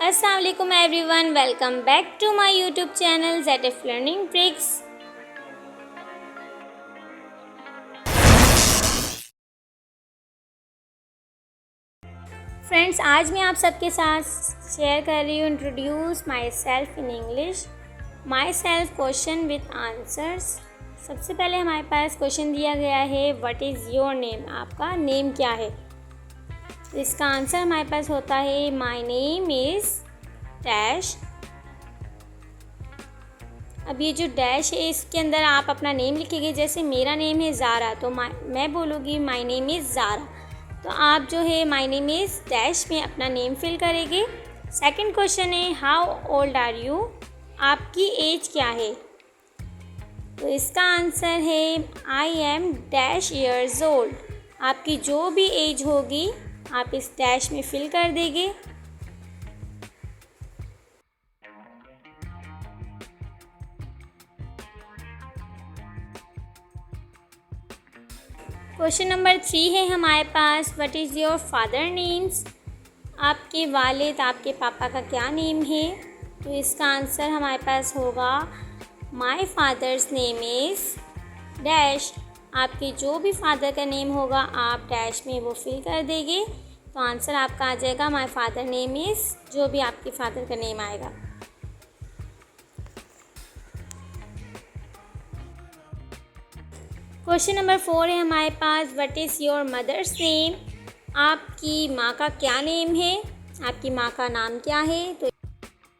अस्सलाम वालेकुम everyone, welcome back to my YouTube channel ZF learning tricks. Friends, आज मैं आप सबके साथ शेयर कर रही हूँ introduce myself in English, myself question with answers. सबसे पहले हमारे पास क्वेश्चन दिया गया है, व्हाट इज़ योर नेम, आपका नेम क्या है। तो इसका आंसर हमारे पास होता है, माई नेम इज़ डैश। अब ये जो डैश है इसके अंदर आप अपना नेम लिखेंगे। जैसे मेरा नेम है ज़ारा, तो मैं बोलूँगी माई नेम इज़ ज़ारा, तो आप जो है माई नेम इज़ डैश में अपना नेम फिल करेंगे। सेकंड क्वेश्चन है, हाउ ओल्ड आर यू, आपकी एज क्या है। तो इसका आंसर है, I am dash years old. आपकी जो भी एज होगी आप इस डैश में फिल कर देंगे। क्वेश्चन नंबर 3 है हमारे पास, what is your father names, आपके वालिद आपके पापा का क्या नेम है। तो इसका आंसर हमारे पास होगा, my father's name is dash. आपके जो भी फादर का नेम होगा आप डैश में वो फिल कर देंगे। तो आंसर आपका आ जाएगा, माई फादर नेम इज़, जो भी आपके फादर का नेम आएगा। क्वेश्चन नंबर 4 है हमारे पास, what is your mother's name, आपकी माँ का क्या नेम है, आपकी माँ का नाम क्या है। तो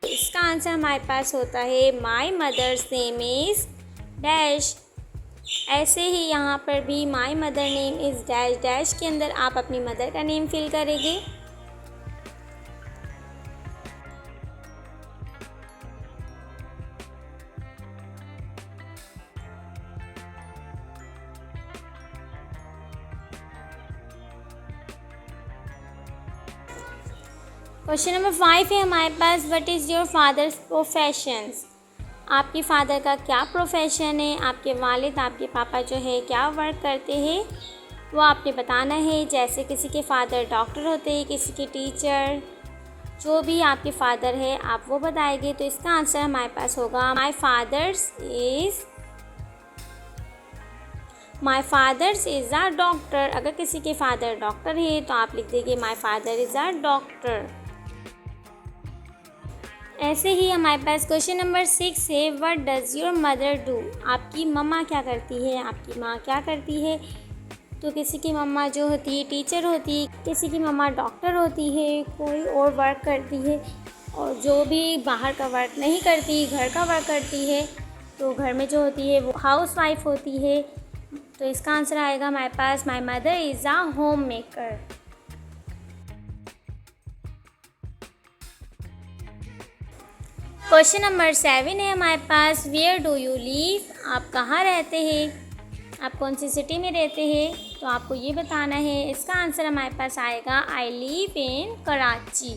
इसका आंसर हमारे पास होता है, my mother's name is dash. ऐसे ही यहाँ पर भी my mother name is dash, dash के अंदर आप अपनी मदर का नेम फिल करेंगे। क्वेश्चन नंबर 5 है हमारे पास, what is your father's professions, आपके फादर का क्या प्रोफेशन है, आपके वालिद आपके पापा जो है क्या वर्क करते हैं वो आपने बताना है। जैसे किसी के फादर डॉक्टर होते हैं, किसी के टीचर, जो भी आपके फादर है आप वो बताएंगे। तो इसका आंसर हमारे पास होगा, my father's is a doctor. अगर किसी के फादर डॉक्टर है तो आप लिख देंगे, my father is a doctor. ऐसे ही हमारे पास क्वेश्चन नंबर 6 है, what does your mother do, आपकी मम्मा क्या करती है, आपकी माँ क्या करती है। तो किसी की मम्मा जो होती है टीचर होती है, किसी की मम्मा डॉक्टर होती है, कोई और वर्क करती है, और जो भी बाहर का वर्क नहीं करती, घर का वर्क करती है, तो घर में जो होती है वो हाउस वाइफ होती है। तो इसका आंसर आएगा हमारे पास, my mother is a homemaker. Question number 7 है हमारे पास, वेयर डू यू लिव, आप कहाँ रहते हैं, आप कौन सी सिटी में रहते हैं। तो आपको ये बताना है। इसका आंसर हमारे पास आएगा, आई लिव इन कराची।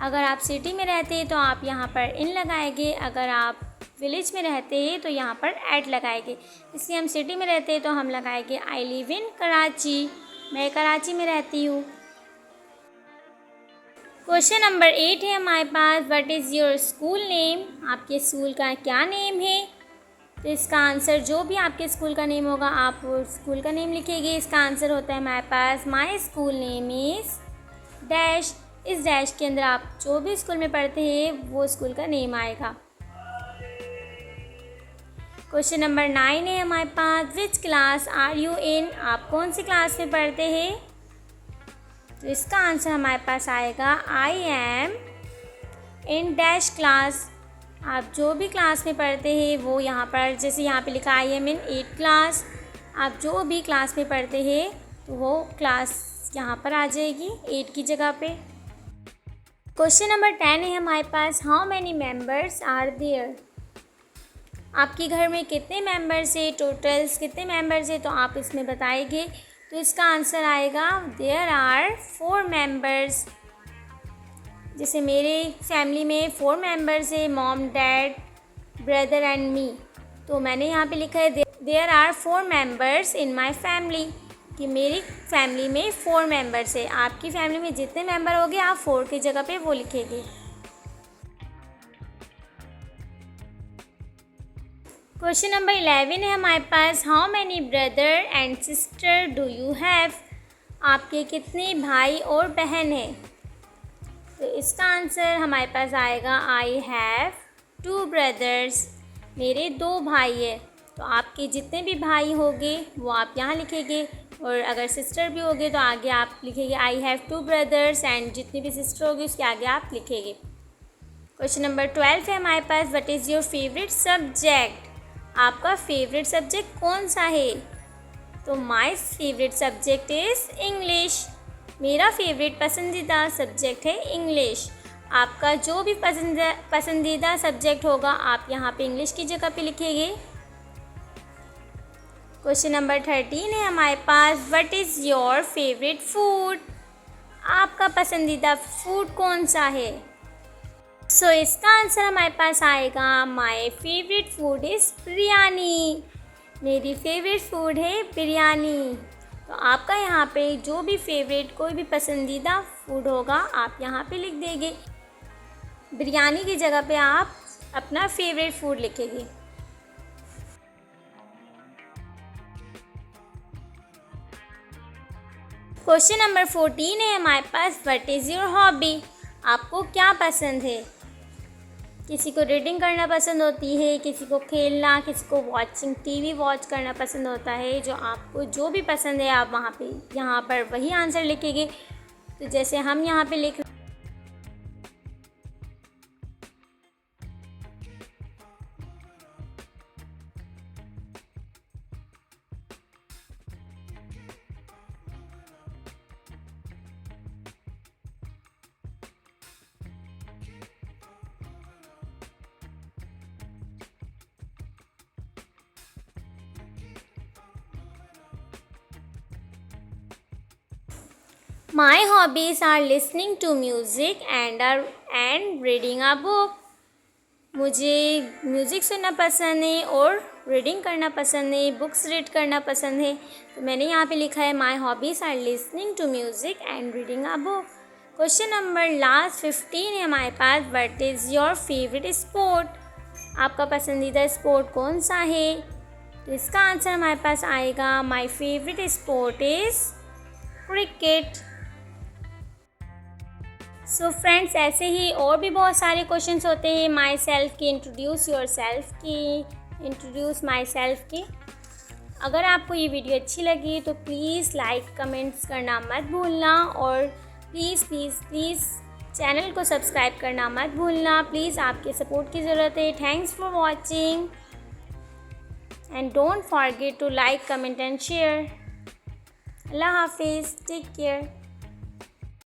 अगर आप सिटी में रहते हैं तो आप यहाँ पर इन लगाएंगे, अगर आप विलेज में रहते हैं तो यहाँ पर एट लगाएंगे। इसलिए हम सिटी में रहते हैं तो हम लगाएंगे, आई लिव इन कराची, मैं कराची में रहती हूँ। क्वेश्चन नंबर 8 है हमारे पास, what is your school name, आपके स्कूल का क्या नेम है। तो इसका आंसर, जो भी आपके स्कूल का नेम होगा आप वो स्कूल का नेम लिखेंगे। इसका आंसर होता है हमारे पास, my school name is dash. इस डैश के अंदर आप जो भी स्कूल में पढ़ते हैं वो स्कूल का नेम आएगा। क्वेश्चन नंबर 9 है हमारे पास, which class are you in, आप कौन सी क्लास में पढ़ते हैं। तो इसका आंसर हमारे पास आएगा, I am in dash class. आप जो भी क्लास में पढ़ते हैं वो यहाँ पर, जैसे यहाँ पे लिखा I am in 8th class, आप जो भी क्लास में पढ़ते हैं तो वो क्लास यहाँ पर आ जाएगी 8 की जगह पे। क्वेश्चन नंबर 10 है हमारे पास, how many members are there, आपके घर में कितने मेंबर्स है, टोटल्स कितने मेंबर्स है। तो आप इसमें बताएंगे। तो इसका आंसर आएगा, देयर आर 4 मेंबर्स। जैसे मेरे फैमिली में 4 मेंबर्स है, mom dad brother and me. तो मैंने यहाँ पे लिखा है, there are 4 members in my family, कि मेरी फैमिली में 4 मेंबर्स है। आपकी फैमिली में जितने मेंबर होंगे आप 4 की जगह पे वो लिखेंगे। क्वेश्चन नंबर 11 है हमारे पास, how many brother and sister do you have? आपके कितने भाई और बहन हैं? तो इसका आंसर हमारे पास आएगा आई हैव 2 ब्रदर्स। मेरे 2 भाई है। तो आपके जितने भी भाई होंगे वो आप यहाँ लिखेंगे, और अगर सिस्टर भी होगे तो आगे आप लिखेंगे आई हैव 2 ब्रदर्स, एंड जितनी भी सिस्टर होगी उसके आगे आप लिखेंगे। क्वेश्चन नंबर 12 है हमारे पास, what is your favourite subject? आपका फेवरेट सब्जेक्ट कौन सा है? तो my favourite subject is English. मेरा फेवरेट पसंदीदा सब्जेक्ट है इंग्लिश। आपका जो भी पसंदीदा सब्जेक्ट होगा आप यहाँ पे इंग्लिश की जगह पे लिखेंगे। क्वेश्चन नंबर 13 है हमारे पास, what is your favourite food? आपका पसंदीदा फूड कौन सा है? सो इसका आंसर हमारे पास आएगा my favourite food is biryani. मेरी फेवरेट फूड है बिरयानी। तो आपका यहाँ पे जो भी फेवरेट कोई भी पसंदीदा फूड होगा आप यहाँ पे लिख देंगे। बिरयानी की जगह पे आप अपना फेवरेट फूड लिखेंगे। क्वेश्चन नंबर 14 है हमारे पास, व्हाट इज़ योर हॉबी? आपको क्या पसंद है? किसी को रीडिंग करना पसंद होती है, किसी को खेलना, किसी को वॉचिंग टीवी वॉच करना पसंद होता है। जो आपको जो भी पसंद है आप वहाँ पे यहाँ पर वही आंसर लिखेंगे। तो जैसे हम यहाँ पे लिख My hobbies are listening to music and reading a book. मुझे म्यूज़िक सुनना पसंद है और रीडिंग करना पसंद है, बुक्स रीड करना पसंद है। तो मैंने यहाँ पे लिखा है my hobbies are listening to music and reading a book. Question number last 15 है हमारे पास, what is your favourite sport? आपका पसंदीदा स्पोर्ट कौन सा है? तो इसका आंसर हमारे पास आएगा my favourite sport is cricket. So friends, ऐसे ही और भी बहुत सारे क्वेश्चंस होते हैं माई सेल्फ की, इंट्रोड्यूस योर सेल्फ की, इंट्रोड्यूस माई सेल्फ की। अगर आपको ये वीडियो अच्छी लगी तो प्लीज़ लाइक कमेंट्स करना मत भूलना, और प्लीज़ प्लीज़ प्लीज़ चैनल को सब्सक्राइब करना मत भूलना। प्लीज़ आपके सपोर्ट की ज़रूरत है। Thanks for watching and don't forget to like comment and share. अल्लाह हाफिज़, टेक केयर।